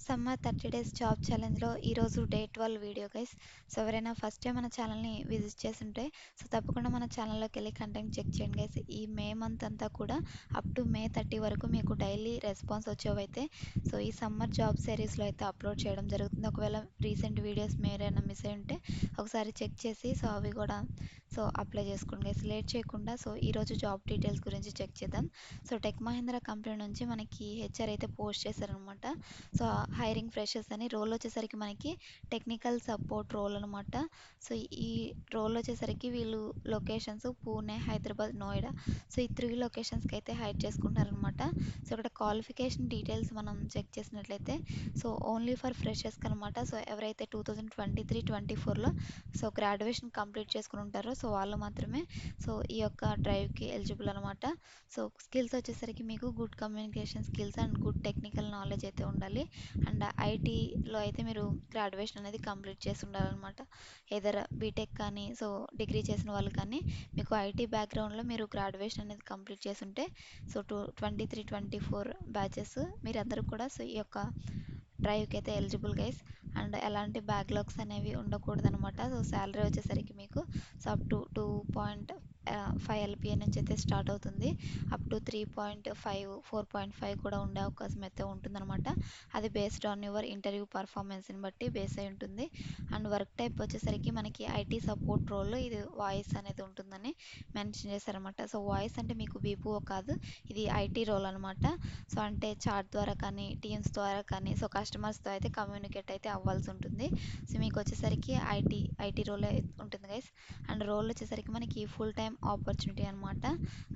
Summer 30 days job ఛాలెంజ్‌లో ఈరోజు day 12 video guys. So, ఎవరైనా first time మన ఛానల్‌ని విజిట్ చేసుంటే తప్పకుండా మన ఛానల్‌లోకెళ్ళి కంటెంట్ చెక్ చేయండి గైస్. ఈ మే మంత్ అంతా కూడా అప్ టు మే 30 వరకు మీకు డైలీ రెస్పాన్స్ వచ్చేవైతే ఈ సమ్మర్ జాబ్ సిరీస్‌లో అయితే అప్లోడ్ చేయడం జరుగుతుంది. ఒకవేళ రీసెంట్ వీడియోస్ మీరేమైనా మిస్ అయ్యి ఉంటే ఒకసారి చెక్ చేసి అవి కూడా అప్లై చేసుకోండి గైస్. లేట్ చేయకుండా ఈరోజు జాబ్ డీటెయిల్స్ గురించి చెక్ చేద్దాం. టెక్ మహీంద్రా కంపెనీ నుంచి మనకి హెచ్ఆర్ అయితే పోస్ట్ చేశారనమాట. సో హైరింగ్ ఫ్రెషర్స్ అని రోల్ వచ్చేసరికి మనకి టెక్నికల్ సపోర్ట్ రోల్ అనమాట. సో ఈ రోల్ వచ్చేసరికి వీళ్ళు లొకేషన్స్ పూణే, హైదరాబాద్, నోయిడా, ఈ 3 లొకేషన్స్కి అయితే హైర్ చేసుకుంటారనమాట. ఇక్కడ క్వాలిఫికేషన్ డీటెయిల్స్ మనం చెక్ చేసినట్లయితే ఓన్లీ ఫర్ ఫ్రెషర్స్కి అనమాట. ఎవరైతే 2023-24లో గ్రాడ్యుయేషన్ కంప్లీట్ చేసుకుని ఉంటారో వాళ్ళు మాత్రమే ఈ యొక్క డ్రైవ్కి ఎలిజిబుల్ అనమాట. స్కిల్స్ వచ్చేసరికి మీకు good communication skills and good technical knowledge అయితే ఉండాలి. అండ్ ఐటీలో అయితే మీరు గ్రాడ్యుయేషన్ అనేది కంప్లీట్ చేసి ఉండాలన్నమాట. ఏదర్ బీటెక్ కానీ డిగ్రీ చేసిన వాళ్ళు కానీ మీకు ఐటీ బ్యాక్గ్రౌండ్లో మీరు గ్రాడ్యుయేషన్ అనేది కంప్లీట్ చేసి ఉంటే 23-24 బ్యాచెస్ మీరందరూ కూడా ఈ యొక్క డ్రైవ్కి అయితే ఎలిజిబుల్ గైస్. అండ్ ఎలాంటి బ్యాక్లాగ్స్ అనేవి ఉండకూడదు అనమాట. శాలరీ వచ్చేసరికి మీకు అప్ టు 2.5 ఎల్పిఏ నుంచి అయితే స్టార్ట్ అవుతుంది. అప్ టు 3.5, 4.5 కూడా ఉండే అవకాశం అయితే ఉంటుందన్నమాట. అది బేస్డ్ ఆన్ యువర్ ఇంటర్వ్యూ పర్ఫార్మెన్స్ని బట్టి బేస్ అయి ఉంటుంది. అండ్ వర్క్ టైప్ వచ్చేసరికి మనకి ఐటీ సపోర్ట్ రోల్లో ఇది వాయిస్ అనేది ఉంటుందని మెన్షన్ చేశారనమాట. వాయిస్ అంటే మీకు బీపీఓ కాదు, ఇది ఐటీ రోల్ అనమాట. అంటే చాట్ ద్వారా కానీ టీమ్స్ ద్వారా కానీ కస్టమర్స్తో అయితే కమ్యూనికేట్ అయితే అవ్వాల్సి ఉంటుంది. మీకు వచ్చేసరికి ఐటీ రోల్ ఉంటుంది గైస్. అండ్ రోల్ వచ్చేసరికి మనకి ఫుల్ టైం ఆపర్చునిటీ అనమాట.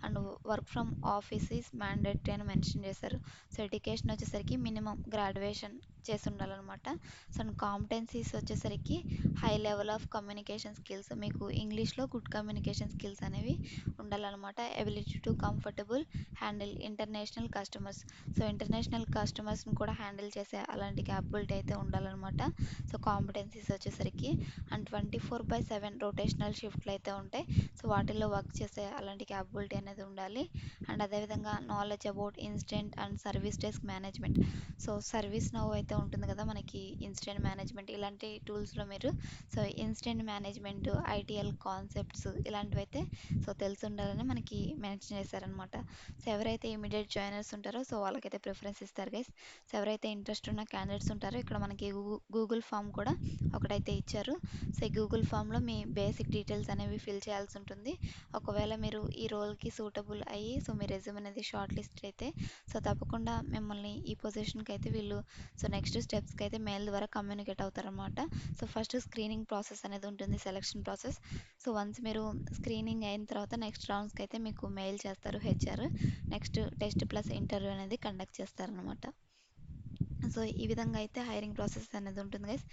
And work from office is mandatory అని మెన్షన్ చేశారు. ఎడ్యుకేషన్ వచ్చేసరికి మినిమం గ్రాడ్యుయేషన్ చేసి ఉండాలన్నమాట. అండ్ కాంపిటెన్సీస్ వచ్చేసరికి high level of communication skills, మీకు ఇంగ్లీష్లో గుడ్ కమ్యూనికేషన్ స్కిల్స్ అనేవి ఉండాలన్నమాట. Ability to comfortable handle international customers, international కస్టమర్స్ని కూడా హ్యాండిల్ చేసే అలాంటి క్యాపబిలిటీ అయితే ఉండాలన్నమాట. కాంపిటెన్సీస్ వచ్చేసరికి అండ్ 24/7 రొటేషనల్ షిఫ్ట్లు అయితే ఉంటాయి. వాటిల్లో వర్క్ చేసే అలాంటి క్యాపబిలిటీ అనేది ఉండాలి. అండ్ అదేవిధంగా knowledge about instant and service desk management. Service now అయితే ఉంటుంది కదా మనకి, ఇన్స్టెంట్ మేనేజ్మెంట్ ఇలాంటి టూల్స్లో మీరు ఇన్స్టెంట్ మేనేజ్మెంట్, ఐటీఎల్ కాన్సెప్ట్స్ ఇలాంటివి అయితే తెలిసి ఉండాలని మనకి మెన్షన్ చేశారనమాట. ఎవరైతే ఇమీడియట్ జాయినర్స్ ఉంటారో వాళ్ళకైతే ప్రిఫరెన్స్ ఇస్తారు గైస్. ఎవరైతే ఇంట్రెస్ట్ ఉన్న క్యాండిడేట్స్ ఉంటారో ఇక్కడ మనకి గూగుల్ ఫామ్ కూడా ఒకటైతే ఇచ్చారు. ఈ గూగుల్ ఫామ్లో మీ బేసిక్ డీటెయిల్స్ అనేవి ఫిల్ చేయాల్సి ఉంటుంది. ఒకవేళ మీరు ఈ రోల్కి సూటబుల్ అయ్యి మీ రెజ్యూమ్ అనేది షార్ట్ లిస్ట్ అయితే తప్పకుండా మిమ్మల్ని ఈ పొజిషన్కి అయితే వీళ్ళు నెక్స్ట్ స్టెప్స్కి అయితే మెయిల్ ద్వారా కమ్యూనికేట్ అవుతారనమాట. ఫస్ట్ స్క్రీనింగ్ ప్రాసెస్ అనేది ఉంటుంది, సెలెక్షన్ ప్రాసెస్. వన్స్ మీరు స్క్రీనింగ్ అయిన తర్వాత నెక్స్ట్ రౌండ్స్కి అయితే మీకు మెయిల్ చేస్తారు HR. Next test plus interview అనేది కండక్ట్ చేస్తారనమాట. ఈ విధంగా అయితే హైరింగ్ ప్రాసెస్ అనేది ఉంటుంది గైస్.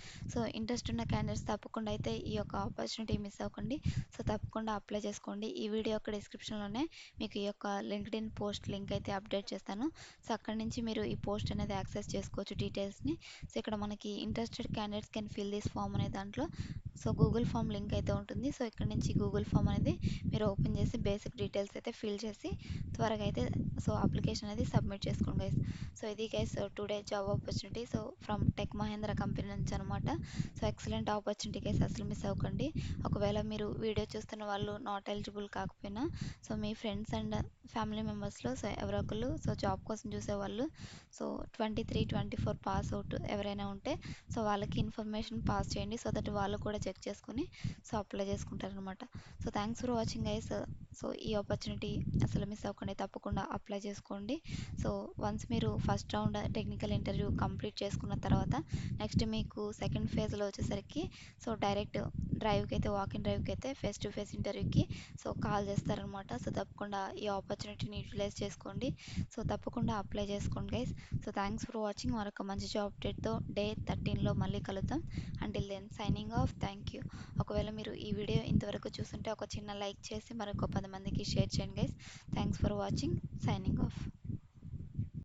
ఇంట్రెస్ట్ ఉన్న క్యాండిడేట్స్ తప్పకుండా అయితే ఈ యొక్క ఆపర్చునిటీ మిస్ అవ్వకండి. తప్పకుండా అప్లై చేసుకోండి. ఈ వీడియో యొక్క డిస్క్రిప్షన్లోనే మీకు ఈ యొక్క లింక్డ్ఇన్ పోస్ట్ లింక్ అయితే అప్డేట్ చేస్తాను. అక్కడి నుంచి మీరు ఈ పోస్ట్ అనేది యాక్సెస్ చేసుకోవచ్చు డీటెయిల్స్ని. ఇక్కడ మనకి interested candidates can fill this form అనే దాంట్లో గూగుల్ ఫామ్ లింక్ అయితే ఉంటుంది. ఇక్కడ నుంచి గూగుల్ ఫామ్ అనేది మీరు ఓపెన్ చేసి బేసిక్ డీటెయిల్స్ అయితే ఫిల్ చేసి త్వరగా అయితే అప్లికేషన్ అనేది సబ్మిట్ చేసుకోండి గైస్. ఇది guys today job opportunity from tech Mahindra company నుంచి అనమాట. ఎక్సలెంట్ ఆపర్చునిటీ గైస్, అసలు మిస్ అవ్వకండి. ఒకవేళ మీరు వీడియో చూస్తున్న వాళ్ళు నాట్ ఎలిజిబుల్ కాకపోయినా మీ ఫ్రెండ్స్ అండ్ ఫ్యామిలీ మెంబర్స్లో ఎవరో ఒకళ్ళు జాబ్ కోసం చూసేవాళ్ళు 23-24 పాస్ అవుట్ ఎవరైనా ఉంటే వాళ్ళకి ఇన్ఫర్మేషన్ పాస్ చేయండి. దట్ వాళ్ళు కూడా చెక్ చేసుకుని అప్లై చేసుకుంటారనమాట. Thanks for watching guys. ఈ ఆపర్చునిటీ అసలు మిస్ అవ్వకండి, తప్పకుండా అప్లై చేసుకోండి. వన్స్ మీరు first round technical interview complete చేసుకున్న తర్వాత నెక్స్ట్ మీకు సెకండ్ ఫేజ్లో వచ్చేసరికి డైరెక్ట్ డ్రైవ్కి అయితే వాకింగ్ డ్రైవ్కి అయితే ఫేస్ టు ఫేస్ ఇంటర్వ్యూకి కాల్ చేస్తారనమాట. తప్పకుండా ఈ ఆపర్చునిటీని యూటిలైజ్ చేసుకోండి. తప్పకుండా అప్లై చేసుకోండి గైస్. Thanks for watching. మరొక మంచి జాబ్ అప్డేట్తో డే 13లో మళ్ళీ కలుద్దాం. Until then signing off. Thank you. ఒకవేళ మీరు ఈ వీడియో ఇంతవరకు చూస్తుంటే ఒక చిన్న లైక్ చేసి మరొక 10 మందికి షేర్ చేయండి guys. Thanks for watching. Signing off.